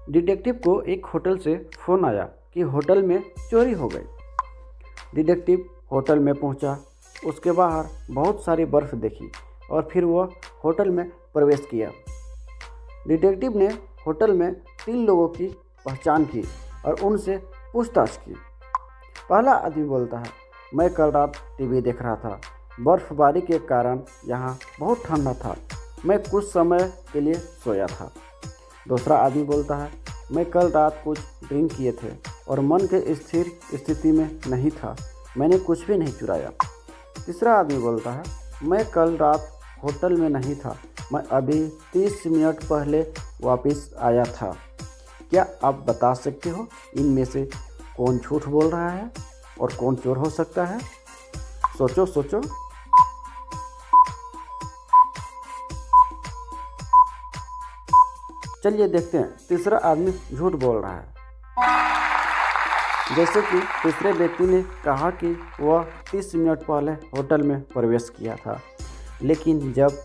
Detective को एक hotel से फ़ोन आया कि होटल में चोरी हो गई। डिटेक्टिव होटल में पहुंचा, उसके बाहर बहुत सारी बर्फ़ देखी और फिर वह होटल में प्रवेश किया। डिटेक्टिव ने होटल में 3 लोगों की पहचान की और उनसे पूछताछ की। पहला आदमी बोलता है, मैं कल रात टीवी देख रहा था, बर्फ़बारी के कारण यहाँ बहुत ठंडा था, मैं कुछ समय के लिए सोया था। दूसरा आदमी बोलता है, मैं कल रात कुछ ड्रिंक किए थे और मन के स्थिर स्थिति में नहीं था, मैंने कुछ भी नहीं चुराया। तीसरा आदमी बोलता है, मैं कल रात होटल में नहीं था, मैं अभी 30 मिनट पहले वापस आया था। क्या आप बता सकते हो इनमें से कौन झूठ बोल रहा है और कौन चोर हो सकता है? सोचो सोचो। चलिए देखते हैं तीसरा आदमी झूठ बोल रहा है। जैसे कि तीसरे व्यक्ति ने कहा कि वह 30 मिनट पहले होटल में प्रवेश किया था, लेकिन जब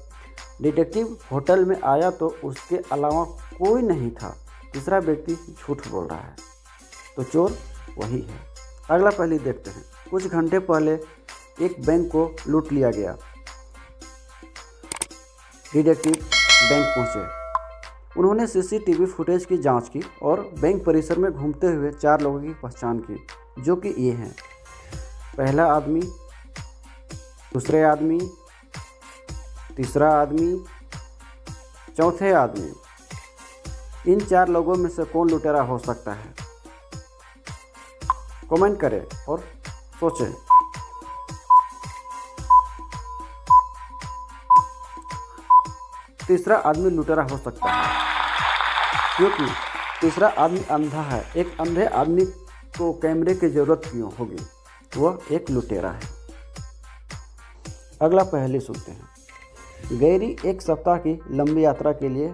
डिटेक्टिव होटल में आया तो उसके अलावा कोई नहीं था। तीसरा व्यक्ति झूठ बोल रहा है, तो चोर वही है। अगला पहले देखते हैं। कुछ घंटे पहले एक बैंक को लूट लिया गया। डिटेक्टिव बैंक पहुंचे। उन्होंने सीसीटीवी फुटेज की जांच की और बैंक परिसर में घूमते हुए 4 लोगों की पहचान की, जो कि ये हैं। पहला आदमी, दूसरे आदमी, तीसरा आदमी, चौथे आदमी। इन 4 लोगों में से कौन लुटेरा हो सकता है? कमेंट करें और सोचें। तीसरा आदमी लुटेरा हो सकता है क्योंकि तीसरा आदमी अंधा है। एक अंधे आदमी को कैमरे की ज़रूरत क्यों होगी? वह एक लुटेरा है। अगला पहले सुनते हैं। गैरी एक सप्ताह की लंबी यात्रा के लिए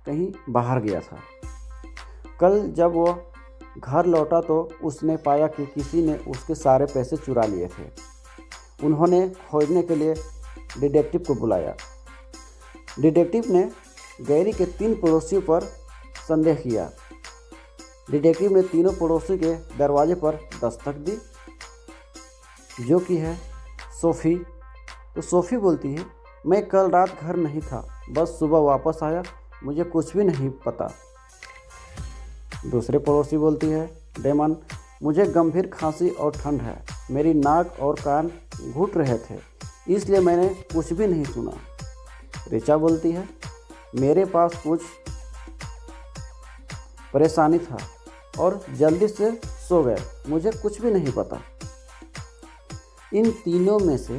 कहीं बाहर गया था। कल जब वह घर लौटा तो उसने पाया कि किसी ने उसके सारे पैसे चुरा लिए थे। उन्होंने खोजने के लिए डिटेक्टिव को बुलाया। डिटेक्टिव ने गैरी के 3 पड़ोसियों पर संदेह किया। डिटेक्टिव ने तीनों पड़ोसी के दरवाजे पर दस्तक दी, जो कि है सोफ़ी। तो सोफ़ी बोलती है, मैं कल रात घर नहीं था, बस सुबह वापस आया, मुझे कुछ भी नहीं पता। दूसरे पड़ोसी बोलती है, डेमन, मुझे गंभीर खांसी और ठंड है, मेरी नाक और कान घुट रहे थे, इसलिए मैंने कुछ भी नहीं सुना। रिचा बोलती है, मेरे पास कुछ परेशानी था और जल्दी से सो गए, मुझे कुछ भी नहीं पता। इन तीनों में से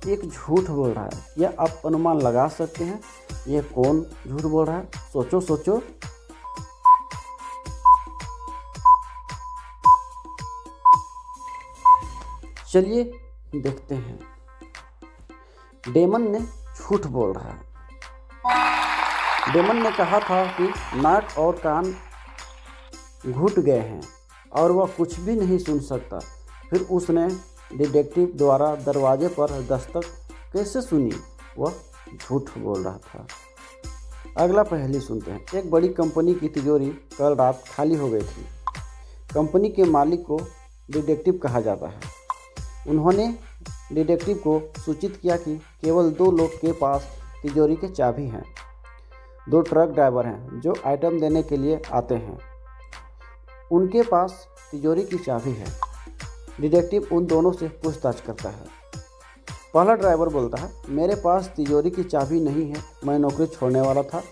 एक झूठ बोल रहा है। या आप अनुमान लगा सकते हैं ये कौन झूठ बोल रहा है? सोचो सोचो। चलिए देखते हैं। डेमन ने झूठ बोल रहा है। डेमन ने कहा था कि नाक और कान घुट गए हैं और वह कुछ भी नहीं सुन सकता। फिर उसने डिटेक्टिव द्वारा दरवाजे पर दस्तक कैसे सुनी? वह झूठ बोल रहा था। अगला पहेली सुनते हैं। एक बड़ी कंपनी की तिजोरी कल रात खाली हो गई थी। कंपनी के मालिक को डिटेक्टिव कहा जाता है। उन्होंने डिटेक्टिव को सूचित किया कि केवल 2 लोग के पास तिजोरी के चाबी हैं। 2 ट्रक ड्राइवर हैं जो आइटम देने के लिए आते हैं, उनके पास तिजोरी की चाबी है। डिटेक्टिव उन दोनों से पूछताछ करता है। पहला ड्राइवर बोलता है, मेरे पास तिजोरी की चाबी नहीं है, मैं नौकरी छोड़ने वाला था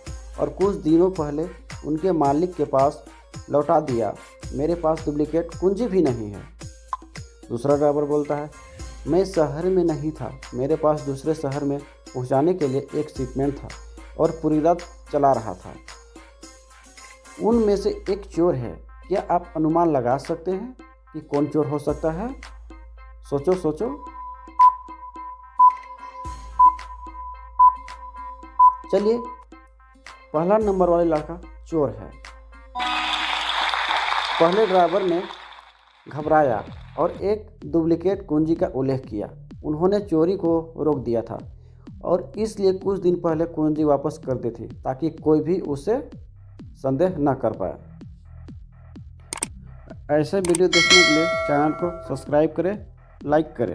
और कुछ दिनों पहले उनके मालिक के पास लौटा दिया, मेरे पास डुप्लीकेट कुंजी भी नहीं है। दूसरा ड्राइवर बोलता है, मैं शहर में नहीं था, मेरे पास दूसरे शहर में पहुंचाने के लिए एक शिपमेंट था और पूरी रात चला रहा था। उनमें से एक चोर है। क्या आप अनुमान लगा सकते हैं कि कौन चोर हो सकता है? सोचो सोचो। चलिए, पहला नंबर वाले लड़का चोर है। पहले ड्राइवर ने घबराया और एक डुप्लीकेट कुंजी का उल्लेख किया। उन्होंने चोरी को रोक दिया था और इसलिए कुछ दिन पहले कुंजी वापस कर दी थी ताकि कोई भी उसे संदेह न कर पाए। ऐसे वीडियो देखने के लिए चैनल को सब्सक्राइब करें, लाइक करें।